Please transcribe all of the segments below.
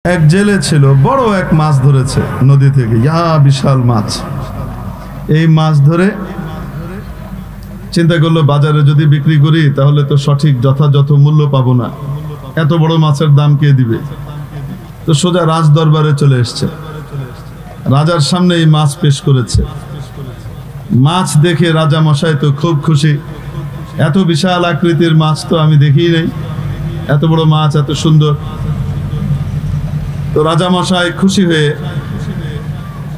এক জেলে ছিল, বড় এক মাছ ধরেছে নদী থেকে, ইয়া বিশাল মাছ। এই মাছ ধরে চিন্তা করলো বাজারে যদি বিক্রি করি তাহলে তো সঠিক যথাযথ মূল্য পাবো না, এত বড় মাছের দাম কে দিবে। তো সোজা রাজ দরবারে চলে এসছে, রাজার সামনে এই মাছ পেশ করেছে। মাছ দেখে রাজা মশাই তো খুব খুশি, এত বিশাল আকৃতির মাছ তো আমি দেখিই নাই, এত বড় মাছ, এত সুন্দর। তো রাজা মশাই খুশি হয়ে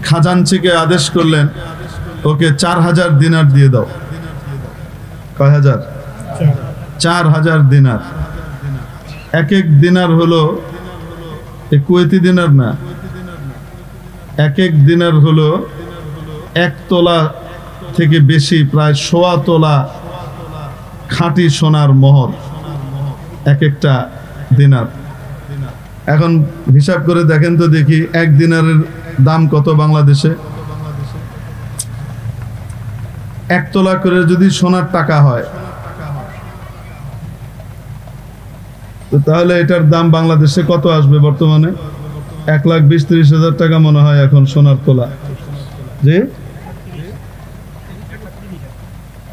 খাজানচিকে আদেশ করলেন, ওকে 4000 দিনার দিয়ে দাও। কয় হাজার? 4000 দিনার। এক এক দিনার হলো, কুয়েতি দিনার না, এক এক দিনার হলো 1 তোলা থেকে বেশি, প্রায় 1.25 তোলা খাঁটি সোনার মোহর এক একটা দিনার। এখন হিসাব করে দেখেন তো দেখি, 1 দিনারের দাম কত বাংলাদেশে? 1 তোলা করে যদি সোনার টাকা হয় তো তাহলে এটার দাম বাংলাদেশে কত আসবে বর্তমানে? 1,20,000-30,000 টাকা মনে হয় এখন সোনার তোলা। জি,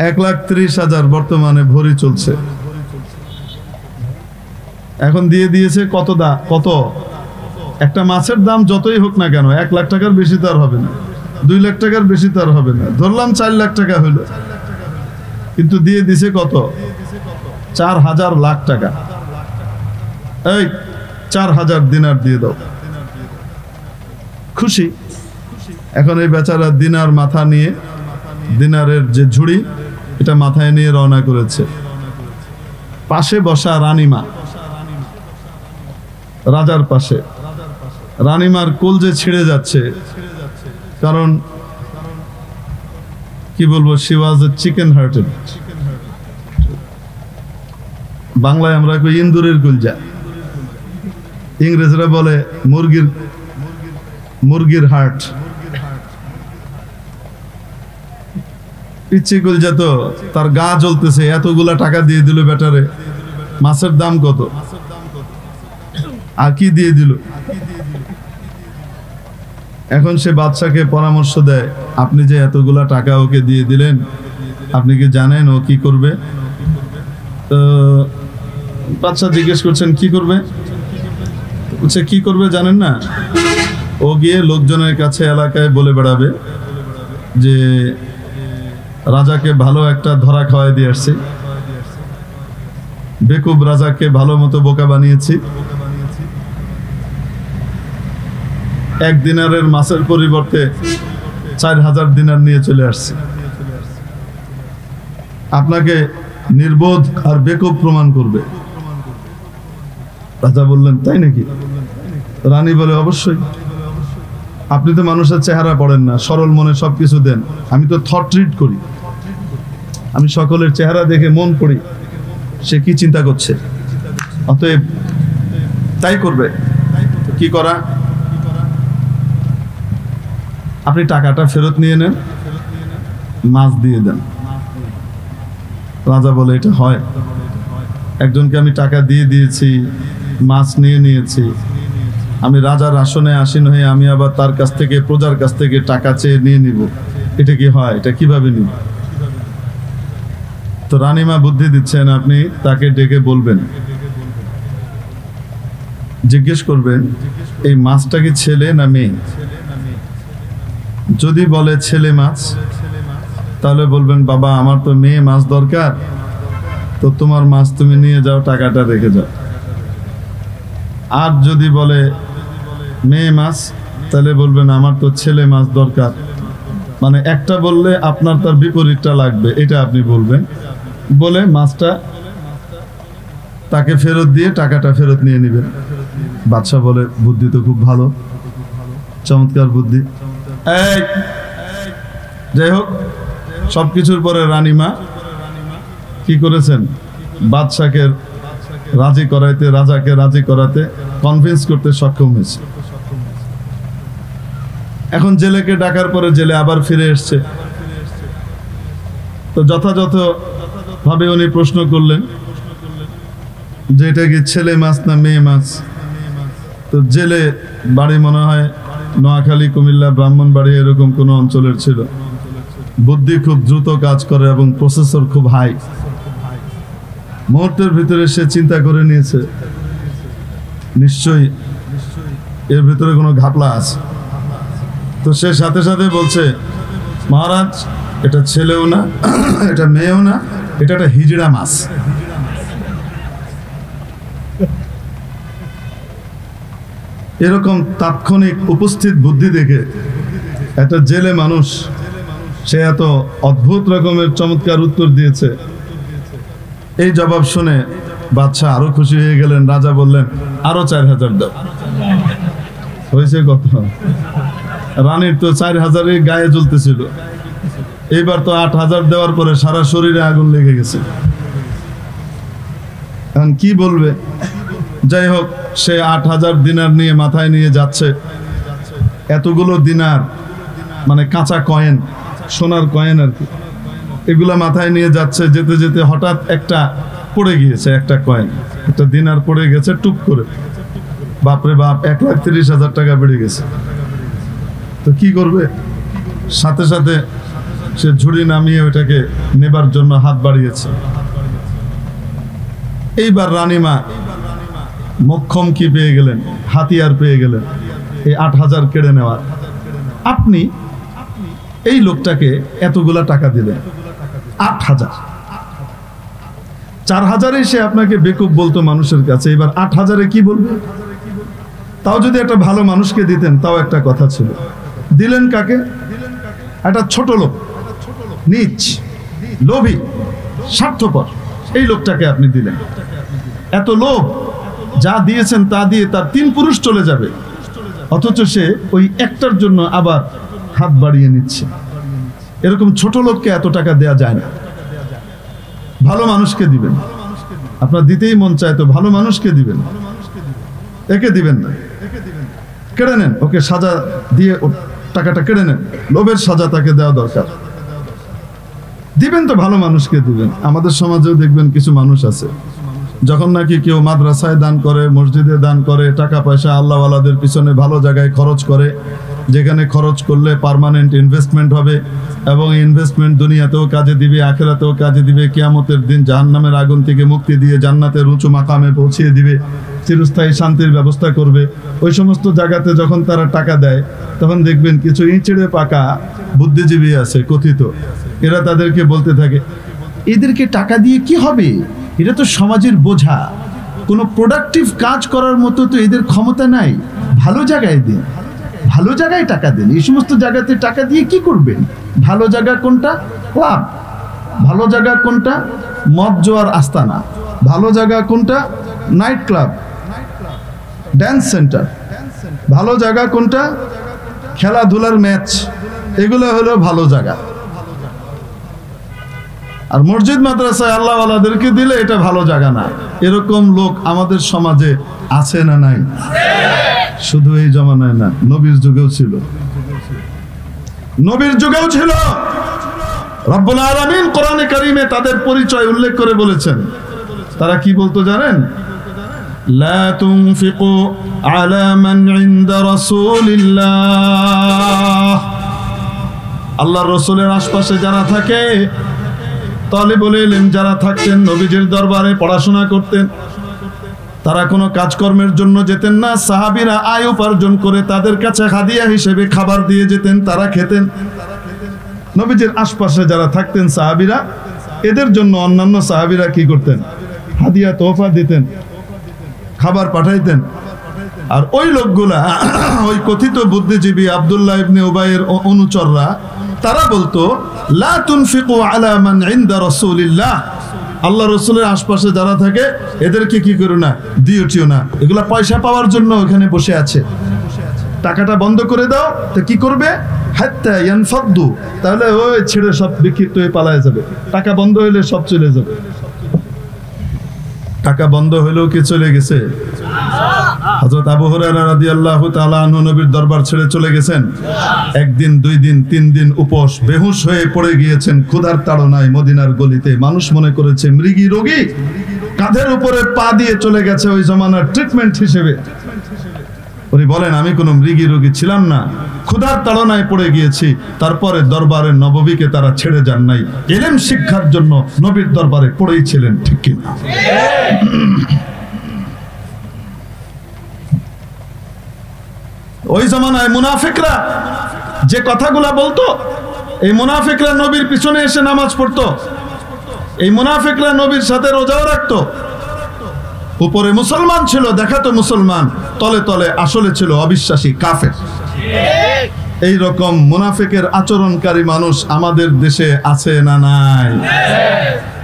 1,30,000 বর্তমানে ভরি চলছে। এখন দিয়ে দিয়েছে কত কত? একটা মাছের দাম যতই হোক না কেন 1 লাখ টাকার বেশি তার হবে না, 2 লাখ টাকার বেশি তার হবে না, ধরলাম 4 লাখ টাকা হইল, কিন্তু দিয়ে দিছে কত? 4,000 লাখ টাকা। এই 4,000 দিনার দিয়ে দাও। খুশি। এখন এই বেচারা দিনার মাথা নিয়ে, দিনারের যে ঝুড়ি এটা মাথায় নিয়ে রওনা করেছে। পাশে বসা রানীমা, রাজার পাশে। রানীমার কলজে ছিঁড়ে যাচ্ছে, কারণ কি বলবো, she was A chicken hearted. বাংলায় আমরা কই ইন্দুরের কলজা, ইংরেজরা বলে মুরগির হার্ট। পিচ্ছি কলজা তো, তার গা জ্বলতেছে, এতগুলা টাকা দিয়ে দিল বেটারে, মাছের দাম কত, আর কি দিয়ে দিল। এখন সে বাদশাকে পরামর্শ দেয়, আপনি যে এতগুলা টাকা ওকে দিয়ে দিলেন, আপনি কি জানেন ও কি করবে? তো বাদশা জিজ্ঞেস করছেন কি করবে? বলছে কি করবে জানেন না? ও গিয়ে লোকজনের কাছে এলাকায় বলে বেড়াবে যে রাজাকে ভালো একটা ধরা খাওয়াই দিয়ে আসছি, বেকুব রাজাকে ভালো মতো বোকা বানিয়েছি, 1 দিনারের মাছের পরিবর্তে 4000 দিনার নিয়ে চলে আসছি, আপনাকে নির্বোধ আর বেকুব প্রমাণ করবে। রাজা বললেন তাই নাকি? রানী বলে অবশ্যই, আপনি তো মানুষের চেহারা পড়েন না, সরল মনে সবকিছু দেন, আমি তো থট রিড করি, আমি সকলের চেহারা দেখে মন পড়ি সে কি চিন্তা করছে, অতএব তাই করবে। কি করা? আপনি টাকাটা ফেরত নিয়ে নেন, মাছ দিয়ে দেন। রাজা বলে এটা হয়? একজনকে আমি টাকা দিয়ে দিয়েছি, মাছ নিয়ে নিয়েছি, আমি রাজার আসনে আসীন হয়ে আমি আবার তার কাছ থেকে, প্রজার কাছ থেকে টাকা চেয়ে নিয়ে নিব, এটা কি হয়? এটা কিভাবে নিব? তো রানীমা বুদ্ধি দিচ্ছেন, আপনি তাকে ডেকে বলবেন, জিজ্ঞেস করবেন এই মাছটা কি ছেলে না মেয়ে। যদি বলে ছেলে মাছ, তাহলে বলবেন বাবা আমার তো মেয়ে মাছ দরকার, তো তোমার মাছ তুমি নিয়ে যাও, টাকাটা রেখে যাও। আর যদি বলে মেয়ে মাছ, তাহলে বলবেন আমার তো ছেলে মাছ দরকার। মানে একটা বললে আপনার তার বিপরীতটা লাগবে, এটা আপনি বলবেন, বলে মাছটা তাকে ফেরত দিয়ে টাকাটা ফেরত নিয়ে নেবেন। বাদশা বলে বুদ্ধি তো খুব ভালো, চমৎকার বুদ্ধি। যাই হোক, সবকিছুর পরে রানীমা কি করেছেন? বাদশাকে রাজি করাইতে, রাজাকে রাজি করাতে, কনভিন্স করতে সক্ষম হয়েছে। এখন জেলেকে ডাকার পরে জেলে আবার ফিরে এসছে, তো যথাযথ ভাবে উনি প্রশ্ন করলেন যে এটা কি ছেলে মাছ না মেয়ে মাছ। তো জেলে বাড়ি মনে হয় নোয়াখালী, কুমিল্লা, ব্রাহ্মণবাড়ি এরকম কোনো অঞ্চলের ছিল। বুদ্ধি খুব দ্রুত কাজ করে এবং প্রসেসর খুব হাই। মুহূর্তের ভিতরে সে চিন্তা করে নিয়েছে নিশ্চয়ই এর ভিতরে কোনো ঘাপলা আছে। তো সে সাথে সাথে বলছে, মহারাজ এটা ছেলেও না, এটা মেয়েও না, এটা একটা হিজড়া মাছ। এরকম তাৎক্ষণিক উপস্থিত বুদ্ধি দেখে একটা জেলে মানুষ সে এত অদ্ভুত রকমের চমৎকার উত্তর দিয়েছে। এই জবাব শুনে বাদশাহ আরো খুশি হয়ে গেলেন। রাজা বললেন, আরো 4000 দাও। হয়েছে কত? রানীর তো 4000 গায়ে জ্বলতেছিল, এইবার তো 8000 দেওয়ার পরে সারা শরীরে আগুন লেগে গেছে। এখন কি বলবে? যাই হোক, সে 8000 দিনার নিয়ে মাথায় নিয়ে যাচ্ছে। এতগুলো দিনার মানে কাঁচা কয়েন, সোনার কয়েন আর কি, এগুলা মাথায় নিয়ে যাচ্ছে। যেতে যেতে হঠাৎ একটা পড়ে গিয়েছে, একটা কয়েন, একটা দিনার পড়ে গেছে টুপ করে। বাপরে বাপ, 1,30,000 টাকা বেড়ে গেছে। তো কি করবে? সাথে সাথে সে ঝুড়ি নামিয়ে ওইটাকে নেবার জন্য হাত বাড়িয়েছে। এইবার রানীমা মক্ষম কি পেয়ে গেলেন, হাতিয়ার পেয়ে গেলেন এই 8000 কেড়ে নেওয়ার। আপনি এই লোকটাকে এতগুলা টাকা দিলেন, 8000, 4000 সে আপনাকে বেকুব বলতো মানুষের কাছে, এবার 8000 কি বলবে? তাও যদি একটা ভালো মানুষকে দিতেন তাও একটা কথা ছিল। দিলেন কাকে? একটা ছোট লোক, নীচ, লোভী, স্বার্থপর, এই লোকটাকে আপনি দিলেন। এত লোভ, যা দিয়েছেন তা দিয়ে তার 3 পুরুষ চলে যাবে, অথচ সে ওই একটার জন্য আবার হাত বাড়িয়ে নিচ্ছে। এরকম ছোট লোককে এত টাকা দেয়া যায় না। ভালো মানুষকে দিবেন। আপনার দিতেই মন চায় তো ভালো মানুষকে দিবেন, একে দিবেন না। কেড়ে নেন, ওকে সাজা দিয়ে টাকাটা কেড়ে নেন। লোভের সাজা তাকে দেওয়া দরকার। দিবেন তো ভালো মানুষকে দিবেন। আমাদের সমাজেও দেখবেন কিছু মানুষ আছে, যখন নাকি কেউ মাদ্রাসায় দান করে, মসজিদে দান করে, টাকা পয়সা আল্লাহওয়ালাদের পিছনে ভালো জায়গায় খরচ করে, যেখানে খরচ করলে পার্মানেন্ট ইনভেস্টমেন্ট হবে এবং ইনভেস্টমেন্ট দুনিয়াতেও কাজে দিবে, আখিরাতেও কাজে দিবে, কিয়ামতের দিন জাহান্নামের আগুন থেকে মুক্তি দিয়ে জান্নাতের উঁচু মাকামে পৌঁছিয়ে দিবে, চিরস্থায়ী শান্তির ব্যবস্থা করবে। ওই সমস্ত জায়গাতে যখন তারা টাকা দেয়, তখন দেখবেন কিছু ইঁচড়ে পাকা বুদ্ধিজীবী আছে কথিত, এরা তাদেরকে বলতে থাকে, এদেরকে টাকা দিয়ে কি হবে, এটা তো সমাজের বোঝা, কোনো প্রোডাক্টিভ কাজ করার মতো তো এদের ক্ষমতা নাই, ভালো জায়গায় দিন, ভালো জায়গায় টাকা দেন। এই সমস্ত জায়গাতে টাকা দিয়ে কি করবেন? ভালো জায়গা কোনটা? ক্লাব। ভালো জায়গা কোনটা? মদ জোয়ার আস্তানা। ভালো জায়গা কোনটা? Night club, dance centre. ভালো জায়গা কোনটা? খেলাধুলার ম্যাচ। এগুলো হলো ভালো জায়গা। আর মসজিদ মাদ্রাসায় আল্লাহওয়ালাদেরকে দিলে এটা ভালো জায়গা না। এরকম লোক আমাদের সমাজে আছে না নাই? শুধু এই জমানায় না, নবীর যুগেও ছিল। নবীর যুগেও ছিল। রব্বুল আলামিন কোরআনে কারীমে তাদের পরিচয় উল্লেখ করে বলেছেন। তারা কি বলতো জানেন? লা তুনফিকু আলা মান ইনদা রাসূলিল্লাহ। আল্লাহর রাসূলের আশপাশে যারা থাকে, তালিবুল ইলম যারা থাকতেন, নবীজির দরবারে পড়াশোনা করতেন, তারা কোনো কাজকর্মের জন্য যেতেন না। সাহাবীরা আয় উপার্জন করে তাদের কাছে হাদিয়া হিসেবে খাবার দিয়ে যেতেন, তারা খেতেন। নবীজির আশপাশে যারা থাকতেন সাহাবীরা, এদের জন্য অন্যান্য সাহাবীরা কি করতেন? হাদিয়া তোহফা দিতেন, খাবার পাঠাইতেন। আর ওই লোকগুলা, ওই কথিত বুদ্ধিজীবী আব্দুল্লাহ ইবনে উবাইয়ের অনুচররা, তারা বলতো লা তুনফিকু আলা মান ইনদা রাসূলিল্লাহ। আল্লাহ রাসূলের আশপাশে যারা থাকে এদেরকে কি করো না, দিওটিও না, এগুলা পয়সা পাওয়ার জন্য ওখানে বসে আছে। টাকাটা বন্ধ করে দাও, তো কি করবে? হাত্তা ইয়ানফাদু, তাহলে ওই ছেড়ে সব বিক্ষিপ্ত হয়ে পালায় যাবে। টাকা বন্ধ হইলে সব চলে যাবে। টাকা বন্ধ হইলেও কি চলে গেছে? হযরত আবু হুরায়রা রাদিয়াল্লাহু তাআলা আনহু নবীর দরবার ছেড়ে চলে গেছেন। একদিন, 2 দিন, 3 দিন উপোস, বেহুশ হয়ে পড়ে গিয়েছেন ক্ষুধার তাড়নায় মদিনার গলিতে। মানুষ মনে করেছে মৃগী রোগী, কাঁধের উপরে পা দিয়ে চলে গেছে ওই জমানার ট্রিটমেন্ট হিসেবে। উনি বলেন, আমি কোনো মৃগী রোগী ছিলাম না, ক্ষুধার তাড়নায় পড়ে গিয়েছি, তারপরে দরবারে নববীকে তারা ছেড়ে যান নাই, ইলম শিক্ষার জন্য নবীর দরবারে পড়েই ছিলেন, ঠিক কিনা? ওই জামানায় মুনাফিকরা যে কথাগুলা বলতো, এই মুনাফিকরা নবীর পিছনে এসে নামাজ পড়তো, এই মুনাফিকরা নবীর সাথে রোজাও রাখতো, উপরে মুসলমান ছিল, দেখাতো মুসলমান, তলে তলে আসলে ছিল অবিশ্বাসী কাফের। এই রকম মুনাফিকের আচরণকারী মানুষ আমাদের দেশে আছে না নাই?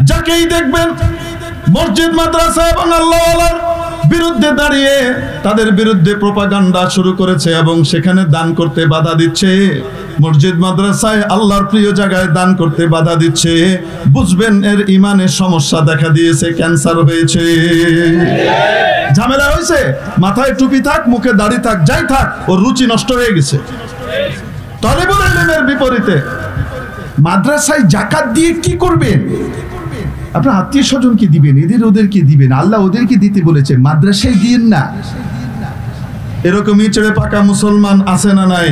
যাকেই দেখবেন মসজিদ মাদ্রাসা এবং আল্লাহওয়ালার বিরুদ্ধে দাঁড়িয়ে তাদের বিরুদ্ধে প্রোপাগান্ডা শুরু করেছে এবং সেখানে দান করতে বাধা দিচ্ছে, মসজিদ মাদ্রাসায় আল্লাহর প্রিয় জায়গায় দান করতে বাধা দিচ্ছে, বুঝবেন এর ইমানের সমস্যা দেখা দিয়েছে, ক্যান্সার হয়েছে, ঝামেলা হয়েছে। মাথায় টুপি থাক, মুখে দাড়ি থাক, যাই থাক, ওর রুচি নষ্ট হয়ে গেছে। তালেবুল ইলমের বিপরীতে মাদ্রাসায় যাকাত দিয়ে কি করবেন? আপনার আত্মীয় স্বজনকে দিবেন, এদের ওদেরকে দিবেন, আল্লাহ ওদেরকে দিতে বলেছে, মাদ্রাসায় দিয়েন না। এরকমই ছেড়ে পাকা মুসলমান আছে না নাই?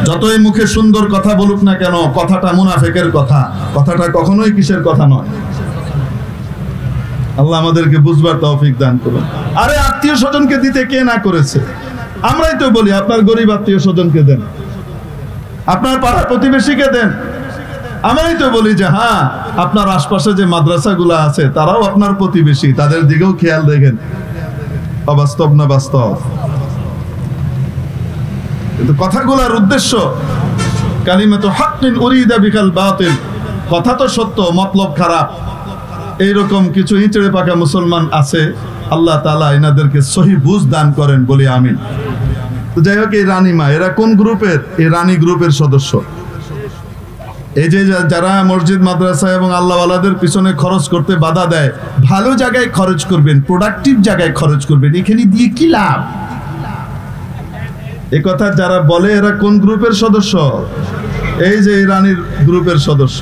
যতই মুখে সুন্দর কথা বলুক না কেন, কথাটা মুনাফিকের কথা, কথাটা কখনোই কিসের কথা নয়। আল্লাহ আমাদেরকে বুঝবার তৌফিক দান করুন। আরে আত্মীয় স্বজনকে দিতে কে না করেছে? আমরাই তো বলি আপনার গরিব আত্মীয় স্বজনকে দেন, আপনার পাড়া প্রতিবেশীকে দেন। আমরাই তো বলি যে হ্যাঁ, আপনার আশপাশে যে মাদ্রাসাগুলো আছে তারাও আপনার প্রতিবেশী, তাদের দিকেও খেয়াল রাখেন। অবাস্তব না বাস্তব? কিন্তু কথাগুলোর উদ্দেশ্য কালিমাতু হাক্কিন উরিদা বিকাল বাতিল, কথা তো সত্য, মতলব খারাপ। এইরকম কিছু ইঁচড়ে পাকা মুসলমান আছে, আল্লাহ তাআলা এনাদেরকে সহি বুঝ দান করেন বলি আমিন। তো যাই হোক, এই রানীমা এরা কোন গ্রুপের? এই রানী গ্রুপের সদস্য। এই যে যারা মসজিদ মাদ্রাসা এবং আল্লাহওয়ালাদের পিছনে খরচ করতে বাধা দেয়, ভালো জায়গায় খরচ করবেন, প্রোডাক্টিভ জায়গায় খরচ করবেন, এখানে দিয়ে কি লাভ? এ কথা যারা বলে এরা কোন গ্রুপের সদস্য? এই যে এই রানীর গ্রুপের সদস্য।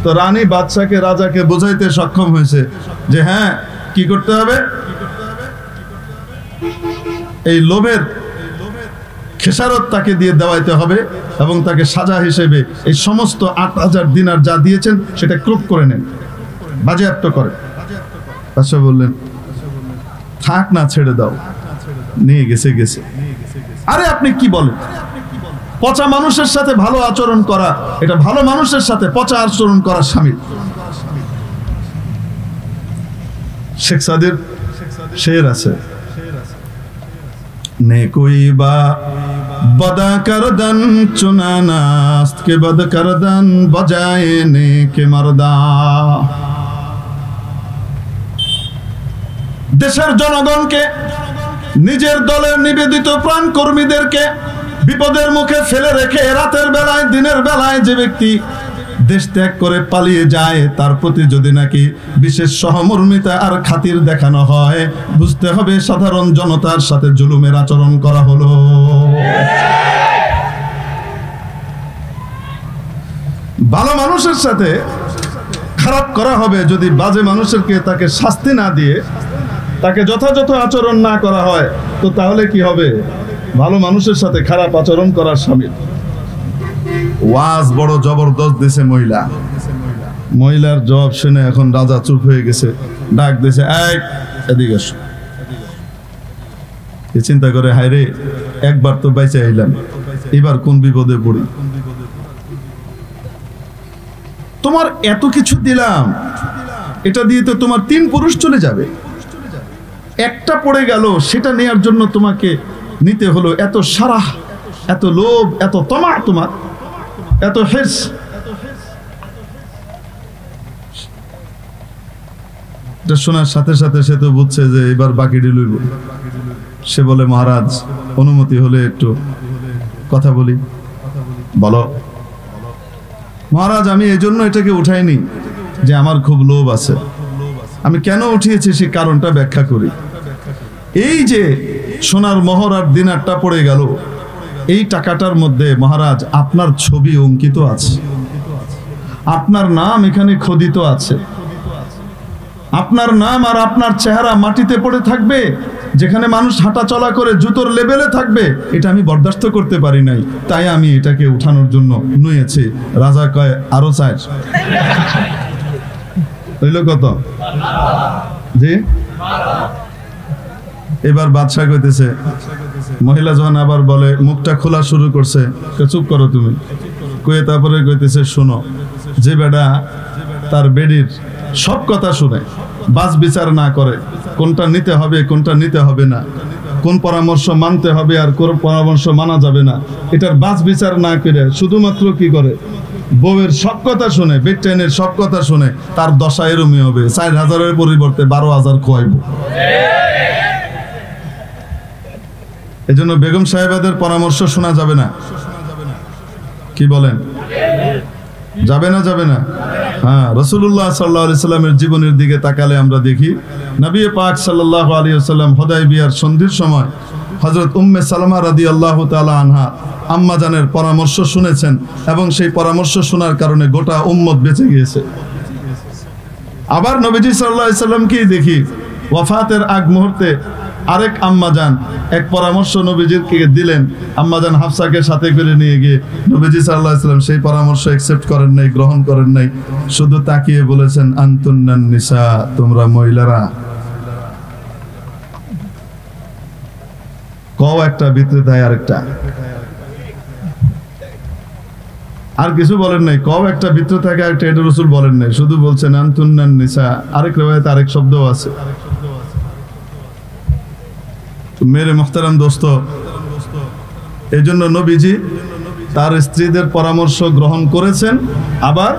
তো রানী বাদশাকে, রাজাকে বোঝাইতে সক্ষম হয়েছে যে হ্যাঁ, কি করতে হবে? এই লোভের খেসারত তাকে দিয়ে দেওয়াইতে হবে এবং তাকে সাজা হিসেবে এই সমস্ত ৮,০০০ দিনার যা দিয়েছেন সেটা ক্রোপ করে নেন, বাজেয়াপ্ত করে। আচ্ছা বললেন, থাক না, ছেড়ে দাও, নিয়ে গেছে গেছে। আরে আপনি কি বলেন? পচা মানুষের সাথে ভালো আচরণ করা, এটা ভালো মানুষের সাথে পচা আচরণ করার শামিল। শেখ সাদির শের আছে, নেকুই বা बदा करदन चुनानास्त के बद करदन बजाए ने के मर्दा। দেশের জনগণকে, নিজের দলের নিবেদিত প্রাণ কর্মীদেরকে বিপদের মুখে ফেলে রেখে রাতের বেলায়, দিনের বেলায় যে ব্যক্তি দেশ ত্যাগ করে পালিয়ে যায়, তার প্রতি যদি নাকি বিশেষ সহমর্মিতা আর খাতির দেখানো হয়, বুঝতে হবে সাধারণ জনতার সাথে জুলুমের আচরণ করা হলো। ভালো মানুষের সাথে খারাপ করা হবে যদি বাজে মানুষেরকে তাকে শাস্তি না দিয়ে তাকে যথাযথ আচরণ না করা হয়, তো তাহলে কি হবে? ভালো মানুষের সাথে খারাপ আচরণ করার শামিল। ওয়াজ বড় জবরদস্ত দিছে মহিলা, মহিলার জবাব শুনে এখন রাজা চুপ হয়ে গেছে, ডাক দিছে, এদিকে এসো। চিন্তা করে, হায় রে, একবার তো বাইচে আইলাম, এবার কোন বিপদে পড়ি। তোমার এত কিছু দিলাম, এটা দিয়ে তো তোমার 3 পুরুষ চলে যাবে, একটা পড়ে গেল, সেটা নেয়ার জন্য তোমাকে নিতে হলো এত সারাহ, এত লোভ, এত তমা, তোমার এত হিরস। এটা শোনার সাথে সাথে সে তো বুঝছে যে এবার বাকিটি লইব। সে বলে, মহারাজ অনুমতি হলে একটু কথা বলি। বলো। মহারাজ, আমি এই জন্য এটাকে উঠাইনি যে আমার খুব লোভ আছে, আমি কেন উঠিয়েছি সে কারণটা ব্যাখ্যা করি। এই যে সোনার মোহর আর দিনারটা পড়ে গেল, এই টাকাটার মধ্যে মহারাজ আপনার ছবি অঙ্কিত আছে, আপনার নাম এখানে খোদিত আছে, আপনার নাম আর আপনার চেহারা মাটিতে পড়ে থাকবে। যেখানে মানুষ হাঁটা চলা করে জুতোর লেভেলে থাকবে, এটা আমি বরদাস্ত করতে পারি নাই, তাই আমি এটাকে উঠানোর জন্য নুয়েছি। রাজা কয় আরো 4 হইল কত? জি। এবার বাদশা কইতেছে, মহিলা যখন আবার বলে, মুখটা খোলা শুরু করছে, চুপ করো তুমি, কয়ে তারপরে কইতেছে, শোনো, যে বেটা তার বেডির সব কথা শুনে বাস বিচার না করে, কোনটা নিতে হবে কোনটা নিতে হবে না, কোন পরামর্শ মানতে হবে আর কোন পরামর্শ মানা যাবে না, এটার বাস বিচার না করে শুধুমাত্র কি করে, বউয়ের সব কথা শুনে, বেড টাইনের সব কথা শুনে, তার দশা এরমই হবে, 4000-এর পরিবর্তে 12,000 খোয়াইব। এজন্য বেগম সাহেবাদের পরামর্শ শোনা যাবে না। কি বলেন? যাবে না? যাবে না? হ্যাঁ, রাসূলুল্লাহ সাল্লাল্লাহু আলাইহি সাল্লামের জীবনের দিকে তাকালে আমরা দেখি, নবী পাক সাল্লাল্লাহু আলাইহি ওয়াসাল্লাম হুদায়বিয়ার সন্ধির সময় হযরত উম্মে সালামা রাদিয়াল্লাহু তাআলা আনহা আম্মা জানের পরামর্শ শুনেছেন এবং সেই পরামর্শ শোনার কারণে গোটা উম্মত বেঁচে গিয়েছে। আবার নবীজি সাল্লাল্লাহু আলাইহি সাল্লামকেই দেখি ওয়াফাতের আগ মুহূর্তে আরেক আম্মাজান এক পরামর্শ নবীজিকে দিলেন, আম্মাজান হাফসাকে সাথে করে নিয়ে গিয়ে নবীজি সাল্লাল্লাহু আলাইহি সাল্লাম সেই পরামর্শ অ্যাকসেপ্ট করেন নাই, গ্রহণ করেন নাই, শুধু তাকিয়ে বলেছেন, আনতুন্নান নিসা, তোমরা মহিলারা। কও একটা ভিতরে দেয় আরেকটা, আর কিছু বলেন নাই, কও একটা ভিতরে থাকে আরেকটা, এটা রাসূল বলেন নাই, শুধু বলছেন আনতুন্নান নিসা। আরেক riwayate আরেক শব্দও আছে। মেরে মুহতারাম দোস্ত, এই জন্য নবীজি তার স্ত্রীদের পরামর্শ গ্রহণ করেছেন, আবার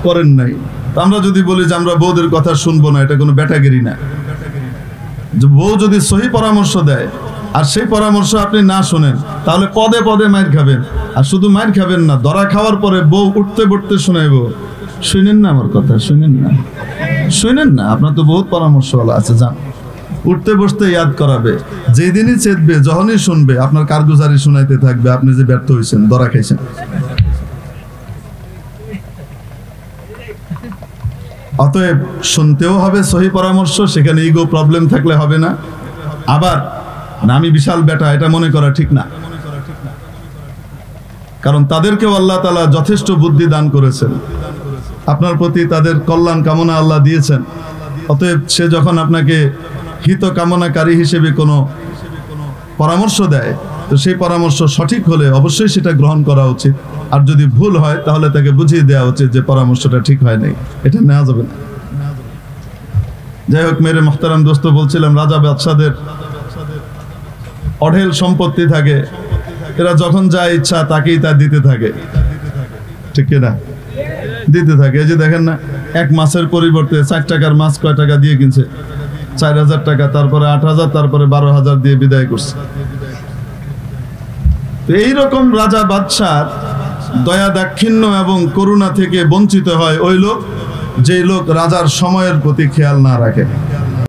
করেন নাই। আমরা যদি বলি যে আমরা বউদের কথা শুনবো না, এটা কোনো ব্যাটাগিরি না। বউ যদি সহি পরামর্শ দেয় আর সেই পরামর্শ আপনি না শুনেন, তাহলে পদে পদে মাইর খাবেন। আর শুধু মাইর খাবেন না, ধরা খাওয়ার পরে বউ উঠতে বসতে শোনাইব, শুনেন না আমার কথা, শুনেন না, শুনেন না, আপনার তো বহুত পরামর্শওয়ালা আছে, যান। উঠতে বসতে ইয়াদ করাবে, যেদিনই চেতবে, যখনই শুনবে, আপনার কারগুজারি শুনাইতে থাকবে, আপনি যে ব্যর্থ হয়েছেন, ধরা খাইছেন। অতএব শুনতেও হবে সহি পরামর্শ, সেখানে ইগো প্রবলেম থাকলে হবে না। আবার আমি বিশাল বেটা এটা মনে করা ঠিক না, কারণ তাদেরকেও আল্লাহ তাআলা যথেষ্ট বুদ্ধি দান করেছেন, আপনার প্রতি তাদের কল্যাণ কামনা আল্লাহ দিয়েছেন। অতএব সে যখন আপনাকে হিত কামনাকারী হিসেবে কোনো পরামর্শ দেয়, তো সেই পরামর্শ সঠিক হলে অবশ্যই সেটা গ্রহণ করা উচিত, আর যদি ভুল হয় তাহলে তাকে বুঝিয়ে দেওয়া উচিত যে পরামর্শটা ঠিক হয় নাই, এটা নেওয়া যাবে না। যাই হোক, মেরে মুহতারাম দোস্ত, বলছিলাম রাজা বাদশাদের অঢেল সম্পত্তি থাকে, এরা যখন যা ইচ্ছা তাকেই তা দিতে থাকে, ঠিক কিনা? দিতে থাকে। এই যে দেখেন না, এক মাছের পরিবর্তে 4 টাকার মাছ কয় টাকা দিয়ে কিনছে? 4000 টাকা, তারপরে 8000, তারপরে 12,000 দিয়ে বিদায় করছে। এইরকম রাজা বাদশার দয়া দাক্ষিণ্য এবং করুণা থেকে বঞ্চিত হয় ওই লোক, যেই লোক রাজার সময়ের প্রতি খেয়াল না রাখে।